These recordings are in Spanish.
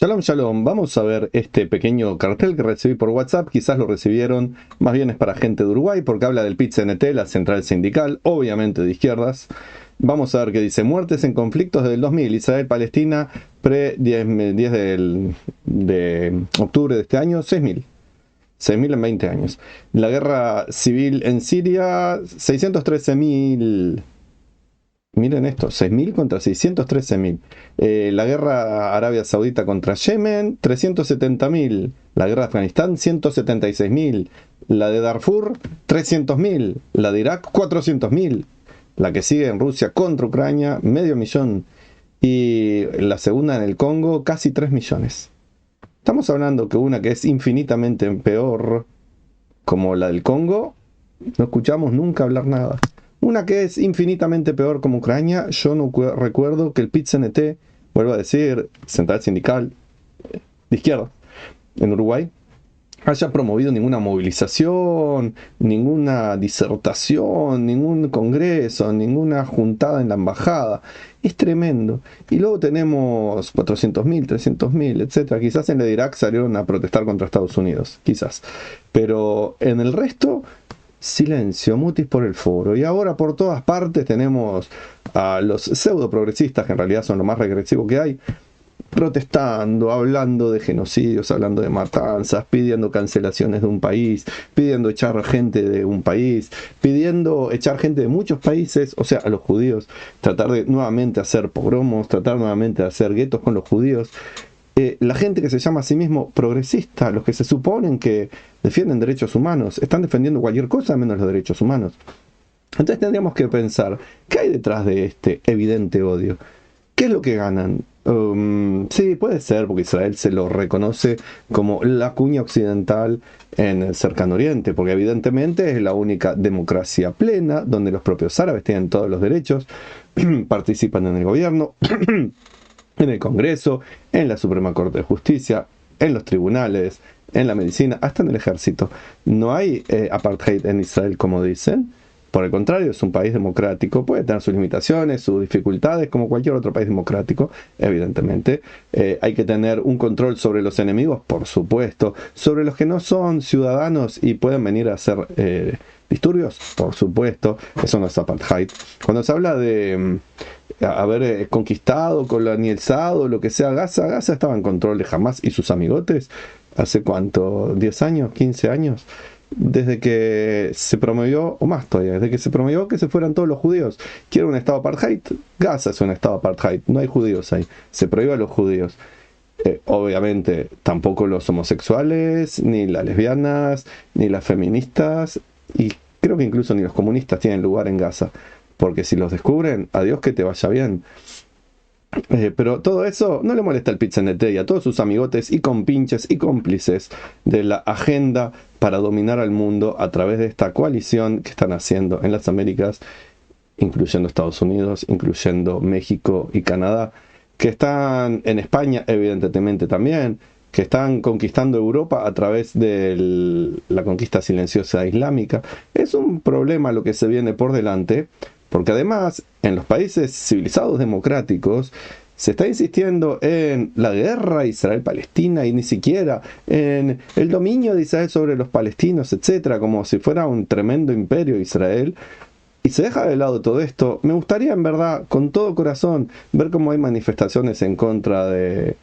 Shalom, shalom. Vamos a ver este pequeño cartel que recibí por WhatsApp. Quizás lo recibieron, más bien es para gente de Uruguay, porque habla del PIT-CNT, la central sindical, obviamente de izquierdas. Vamos a ver qué dice. Muertes en conflictos desde el 2000. Israel-Palestina, pre-10 de octubre de este año, 6.000. 6.000 en 20 años. La guerra civil en Siria, 613.000. Miren esto, 6.000 contra 613.000. La guerra Arabia Saudita contra Yemen, 370.000. La guerra de Afganistán, 176.000. La de Darfur, 300.000. La de Irak, 400.000. La que sigue en Rusia contra Ucrania, 500.000. Y la segunda en el Congo, casi 3 millones. Estamos hablando que una que es infinitamente peor, como la del Congo, no escuchamos nunca hablar nada. Una que es infinitamente peor como Ucrania, yo no recuerdo que el PIT-CNT, vuelvo a decir, Central Sindical de Izquierda, en Uruguay, haya promovido ninguna movilización, ninguna disertación, ningún congreso, ninguna juntada en la embajada. Es tremendo. Y luego tenemos 400.000, 300.000, etc. Quizás en la de Irak salieron a protestar contra Estados Unidos, quizás. Pero en el resto, silencio, mutis por el foro. Y ahora por todas partes tenemos a los pseudo progresistas, que en realidad son lo más regresivo que hay, protestando, hablando de genocidios, hablando de matanzas, pidiendo cancelaciones de un país, pidiendo echar gente de un país, pidiendo echar gente de muchos países, o sea, a los judíos, tratar de nuevamente hacer pogromos, tratar nuevamente de hacer guetos con los judíos. La gente que se llama a sí mismo progresista, los que se suponen que defienden derechos humanos, están defendiendo cualquier cosa menos los derechos humanos. Entonces tendríamos que pensar, ¿qué hay detrás de este evidente odio? ¿Qué es lo que ganan? Sí, puede ser, porque Israel se lo reconoce como la cuña occidental en el Cercano Oriente, porque evidentemente es la única democracia plena, donde los propios árabes tienen todos los derechos, participan en el gobierno, en el Congreso, en la Suprema Corte de Justicia, en los tribunales, en la medicina, hasta en el ejército. No hay apartheid en Israel, como dicen. Por el contrario, es un país democrático, puede tener sus limitaciones, sus dificultades, como cualquier otro país democrático, evidentemente. Hay que tener un control sobre los enemigos, por supuesto. Sobre los que no son ciudadanos y pueden venir a hacer disturbios, por supuesto. Eso no es apartheid. Cuando se habla de haber conquistado, colonizado, lo que sea Gaza estaba en control de Hamas y sus amigotes. ¿Hace cuánto? ¿10 años? ¿15 años? Desde que se promovió, o más todavía, desde que se promovió que se fueran todos los judíos. ¿Quiere un estado apartheid? Gaza es un estado apartheid, no hay judíos ahí, se prohíbe a los judíos. Obviamente tampoco los homosexuales, ni las lesbianas, ni las feministas, y creo que incluso ni los comunistas tienen lugar en Gaza, porque si los descubren, adiós que te vaya bien. Pero todo eso no le molesta al PIT-CNT y a todos sus amigotes y compinches y cómplices de la agenda para dominar al mundo a través de esta coalición que están haciendo en las Américas, incluyendo Estados Unidos, incluyendo México y Canadá, que están en España evidentemente también, que están conquistando Europa a través de la conquista silenciosa islámica. Es un problema lo que se viene por delante, porque además, en los países civilizados democráticos, se está insistiendo en la guerra Israel-Palestina y ni siquiera en el dominio de Israel sobre los palestinos, etcétera, como si fuera un tremendo imperio Israel. Y se deja de lado todo esto. Me gustaría, en verdad, con todo corazón, ver cómo hay manifestaciones en contra de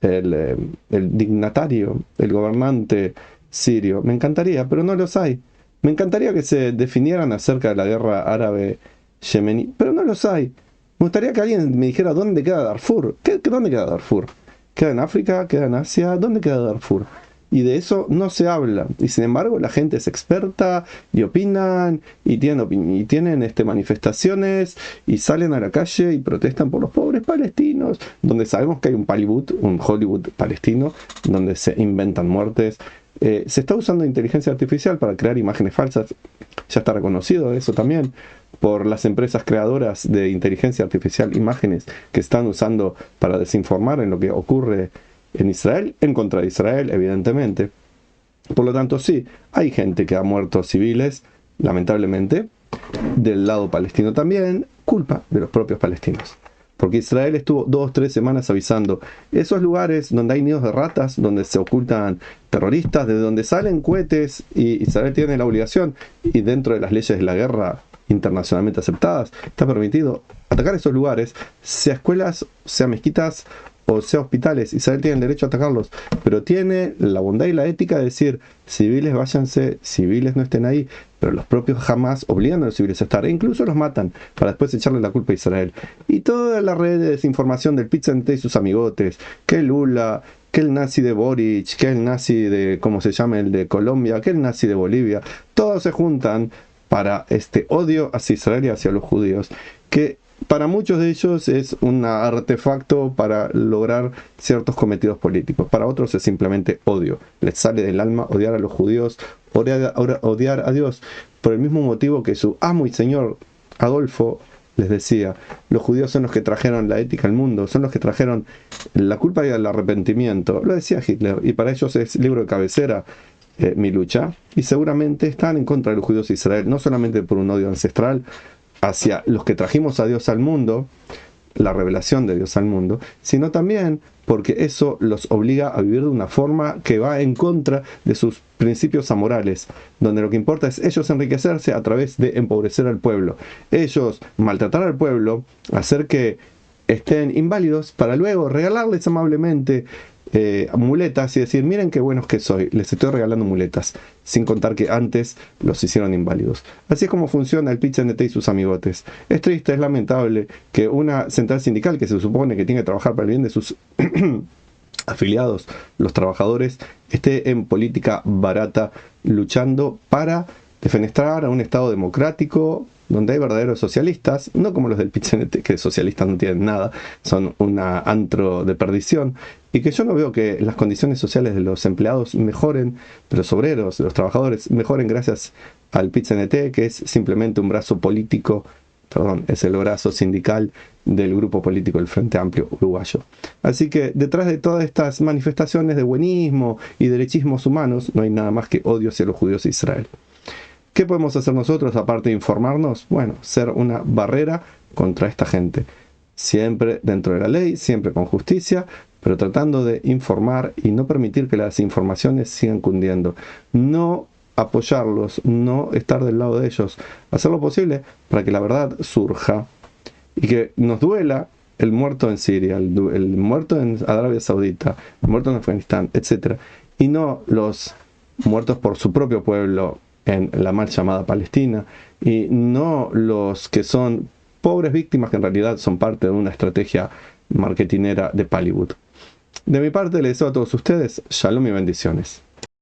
el dignatario, el gobernante sirio. Me encantaría, pero no los hay. Me encantaría que se definieran acerca de la guerra árabe yemení, pero no los hay. Me gustaría que alguien me dijera dónde queda Darfur. ¿Dónde queda Darfur? ¿Queda en África? ¿Queda en Asia? ¿Dónde queda Darfur? Y de eso no se habla. Y sin embargo la gente es experta y opinan y tienen manifestaciones y salen a la calle y protestan por los pobres palestinos, donde sabemos que hay un Hollywood palestino, donde se inventan muertes. Se está usando inteligencia artificial para crear imágenes falsas. Ya está reconocido eso también por las empresas creadoras de inteligencia artificial, imágenes que están usando para desinformar en lo que ocurre en Israel, en contra de Israel, evidentemente. Por lo tanto, sí, hay gente que ha muerto civiles, lamentablemente, del lado palestino también, culpa de los propios palestinos. porque Israel estuvo 2-3 semanas avisando. Esos lugares donde hay nidos de ratas, donde se ocultan terroristas, de donde salen cohetes, y Israel tiene la obligación, y dentro de las leyes de la guerra internacionalmente aceptadas, está permitido atacar esos lugares, sea escuelas, sea mezquitas, o sea hospitales. Israel tiene el derecho a atacarlos, pero tiene la bondad y la ética de decir, civiles váyanse, civiles no estén ahí, pero los propios Hamas obligan a los civiles a estar, e incluso los matan, para después echarle la culpa a Israel. Y toda la red de desinformación del Pit-CNT y sus amigotes, que Lula, que el nazi de Boric, que el nazi de, ¿cómo se llama?, el de Colombia, que el nazi de Bolivia, todos se juntan para este odio hacia Israel y hacia los judíos, que para muchos de ellos es un artefacto para lograr ciertos cometidos políticos. Para otros es simplemente odio. Les sale del alma odiar a los judíos, odiar a Dios, por el mismo motivo que su amo y señor Adolfo les decía, los judíos son los que trajeron la ética al mundo, son los que trajeron la culpa y el arrepentimiento. Lo decía Hitler, y para ellos es libro de cabecera Mi lucha, y seguramente están en contra de los judíos de Israel, no solamente por un odio ancestral hacia los que trajimos a Dios al mundo, la revelación de Dios al mundo, sino también porque eso los obliga a vivir de una forma que va en contra de sus principios amorales, donde lo que importa es ellos enriquecerse a través de empobrecer al pueblo, ellos maltratar al pueblo, hacer que estén inválidos para luego regalarles amablemente muletas y decir, miren qué buenos que soy, les estoy regalando muletas, sin contar que antes los hicieron inválidos. Así es como funciona el Pit-CNT y sus amigotes. Es triste, es lamentable que una central sindical que se supone que tiene que trabajar para el bien de sus afiliados, los trabajadores, esté en política barata luchando para defenestrar a un Estado democrático donde hay verdaderos socialistas, no como los del Pit-CNT, que socialistas no tienen nada, son un antro de perdición, y que yo no veo que las condiciones sociales de los empleados mejoren, de los obreros, de los trabajadores, mejoren gracias al Pit-CNT, que es simplemente un brazo político, es el brazo sindical del grupo político del Frente Amplio Uruguayo. Así que detrás de todas estas manifestaciones de buenismo y derechismos humanos, no hay nada más que odio hacia los judíos de Israel. ¿Qué podemos hacer nosotros aparte de informarnos? Bueno, ser una barrera contra esta gente. Siempre dentro de la ley, siempre con justicia, pero tratando de informar y no permitir que las informaciones sigan cundiendo. No apoyarlos, no estar del lado de ellos. Hacer lo posible para que la verdad surja y que nos duela el muerto en Siria, el muerto en Arabia Saudita, el muerto en Afganistán, etc. Y no los muertos por su propio pueblo en la mal llamada Palestina, y no los que son pobres víctimas que en realidad son parte de una estrategia marketinera de Hollywood. De mi parte les deseo a todos ustedes shalom y bendiciones.